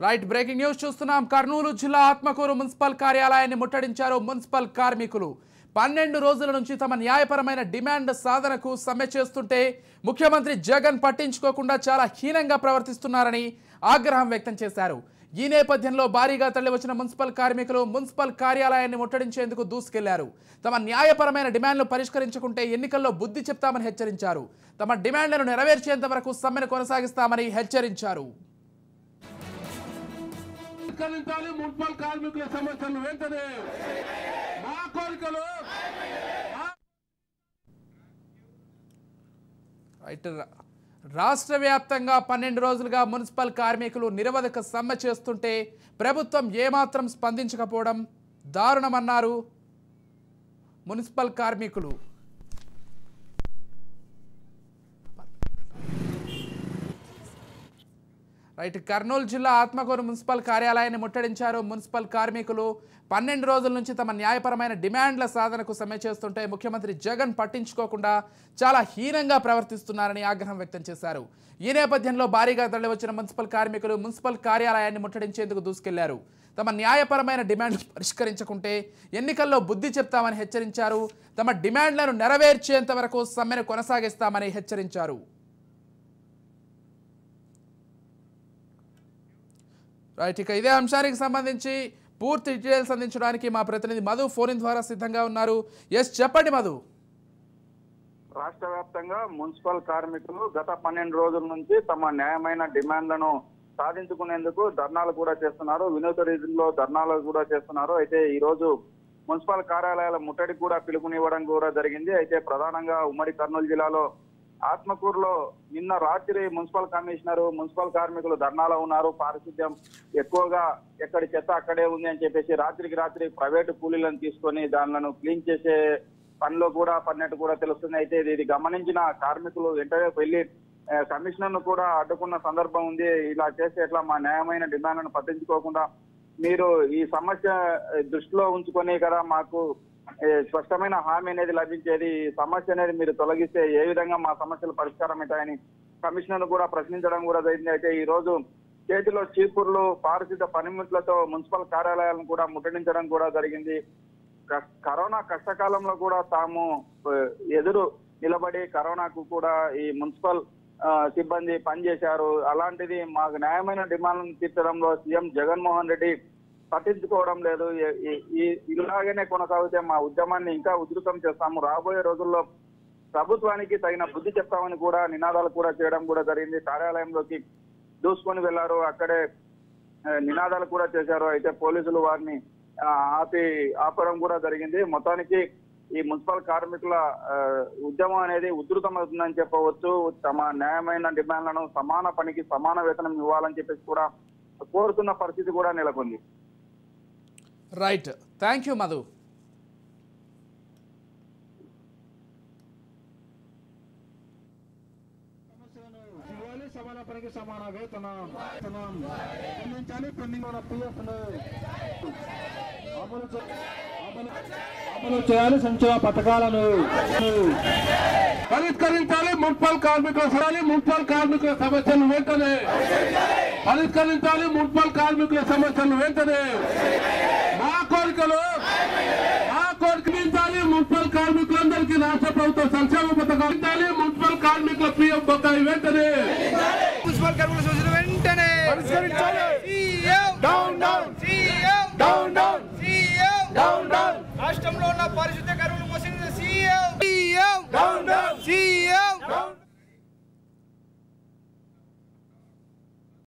Right breaking news చూస్తున్నాం. కర్నూలు జిల్లా Atmakur municipal కార్యాలయాన్ని ముట్టడించారు మున్సిపల్ కార్మికులు. 12 రోజుల నుంచి తమ న్యాయపరమైన డిమాండ్ సాధనకు సమ్మె చేస్తుంటే ముఖ్యమంత్రి జగన్ పట్టించుకోకుండా చాలా హీనంగా ప్రవర్తిస్తున్నారని ఆగ్రహం వ్యక్తం చేశారు. ఈ నేపథ్యంలో భారీగా తరలివచ్చిన మున్సిపల్ కార్మికులు మున్సిపల్ కార్యాలయాన్ని ముట్టడించేందుకు దూసుకెళ్లారు. తమ న్యాయపరమైన డిమాండ్లు పరిష్కరించకుంటే ఎన్నికల్లో బుద్ధి చెప్తామని హెచ్చరించారు. తమ డిమాండ్లను నెరవేర్చేంత వరకు సమ్మెను కొనసాగిస్తామని హెచ్చరించారు. మున్సిపల్ కార్మికుల సమస్యలు వెంటనే మా కోరికలు రాష్ట్ర వ్యాప్తంగా 12 రోజులుగా మున్సిపల్ కార్మికులు నిరవధిక సమ్మె చేస్తుంటే ప్రభుత్వం ఏమాత్రం స్పందించకపోవడం దారుణమన్నారు మున్సిపల్ కార్మికులు. రైట్ కర్నూలు జిల్లా ఆత్మకూరు మున్సిపల్ కార్యాలయాన్ని ముట్టడించారు మున్సిపల్ కార్మికులు. 12 రోజుల నుంచి తమ న్యాయపరమైన డిమాండ్ల సాధనకు సమ్మె చేస్తుంటే ముఖ్యమంత్రి జగన్ పట్టించుకోకుండా చాలా హీనంగా ప్రవర్తిస్తున్నారని ఆగ్రహం వ్యక్తం చేశారు. ఈ నేపథ్యంలో భారీగా తరలివచ్చిన మున్సిపల్ కార్మికులు మున్సిపల్ కార్యాలయాన్ని ముట్టడించేందుకు దూసుకెళ్లారు. తమ న్యాయపరమైన డిమాండ్లు పరిష్కరించకుంటే ఎన్నికల్లో బుద్ధి చెప్తామని హెచ్చరించారు. తమ డిమాండ్లను నెరవేర్చేంత వరకు సమ్మెను కొనసాగిస్తామని హెచ్చరించారు. రైట్ ఇక ఇదే అంశానికి సంబంధించి పూర్తి డీటెయిల్స్ అందించడానికి మా ప్రతినిధి మధు ఫోన్ ద్వారా సిద్ధంగా ఉన్నారు. ఎస్ చెప్పండి మధు. రాష్ట్ర వ్యాప్తంగా మున్సిపల్ కార్మికులు గత 12 రోజుల నుంచి తమ న్యాయమైన డిమాండ్లను సాధించుకునేందుకు ధర్నాలు కూడా చేస్తున్నారు. వినూత్న రీతిలో ధర్నాలు కూడా చేస్తున్నారు. అయితే ఈ రోజు మున్సిపల్ కార్యాలయాల ముట్టడికి కూడా పిలుపునివ్వడం కూడా జరిగింది. అయితే ప్రధానంగా ఉమ్మడి కర్నూలు జిల్లాలో ఆత్మకూరులో నిన్న రాత్రి మున్సిపల్ కమిషనర్ మున్సిపల్ కార్మికులు ధర్నాలో ఉన్నారు. పారిశుద్ధ్యం ఎక్కువగా ఎక్కడి చెత్త అక్కడే ఉంది అని చెప్పేసి రాత్రికి రాత్రి ప్రైవేటు కూలీలను తీసుకొని దానిలను క్లీన్ చేసే పనిలో కూడా పడినట్టు కూడా తెలుస్తుంది. అయితే ఇది గమనించిన కార్మికులు వెంటనే వెళ్లి కమిషనర్ ను కూడా అడ్డుకున్న సందర్భం ఉంది. ఇలా చేస్తే ఎట్లా, మా న్యాయమైన డిమాండ్లను పట్టించుకోకుండా మీరు ఈ సమస్య దృష్టిలో ఉంచుకొని కదా మాకు స్పష్టమైన హామీ అనేది లభించేది, ఈ సమస్య అనేది మీరు తొలగిస్తే ఏ విధంగా మా సమస్యలు పరిష్కారం అవుతాయని కమిషనర్ కూడా ప్రశ్నించడం కూడా జరిగింది. అయితే ఈ రోజు చేతిలో చీపుర్లు పారిశుద్ధ పనిముట్లతో మున్సిపల్ కార్యాలయాలను కూడా ముట్టడించడం కూడా జరిగింది. కరోనా కష్టకాలంలో కూడా తాము ఎదురు నిలబడి కరోనాకు కూడా ఈ మున్సిపల్ సిబ్బంది పనిచేశారు. అలాంటిది మాకు న్యాయమైన డిమాండ్లను తీర్చడంలో సీఎం జగన్మోహన్ రెడ్డి పట్టించుకోవడం లేదు. ఇలాగనే కొనసాగితే మా ఉద్యమాన్ని ఇంకా ఉధృతం చేస్తాము, రాబోయే రోజుల్లో ప్రభుత్వానికి తగిన బుద్ధి చెప్తామని కూడా నినాదాలు కూడా చేయడం కూడా జరిగింది. కార్యాలయంలోకి దూసుకొని వెళ్లారు, అక్కడే నినాదాలు కూడా చేశారు. అయితే పోలీసులు వారిని ఆపడం కూడా జరిగింది. మొత్తానికి ఈ మున్సిపల్ కార్మికుల ఉద్యమం అనేది ఉధృతమవుతుందని చెప్పవచ్చు. తమ న్యాయమైన డిమాండ్లను సమాన పనికి సమాన వేతనం ఇవ్వాలని చెప్పేసి కూడా కోరుతున్న పరిస్థితి కూడా నెలకొంది. Right, thank you Madhu. సమాన పనికి సమాన వేతనం అందించాలి. పెండింగ్ ఉన్న పిఎఫ్ అమలు చేయాలి. సంక్షేమ పథకాలను పరిష్కరించాలి. మున్సిపల్ కార్మికుల సమస్యలు వెంటనే పరిష్కరించాలి. మున్సిపల్ కార్మికుల సమస్యలు వెంటనే మా కోరికలు మున్సిపల్ కార్మికులందరికీ రాష్ట్ర ప్రభుత్వం సంక్షేమ పథకాలు మున్సిపల్ కార్మికుల పిఎఫ్ బకాయి వెంటనే మున్సిపల్ కార్మికుల సమస్యలు వెంటనే రాష్ట్రంలో ఉన్న పరిశుద్ధ కార్మికులు మోసం సీఎం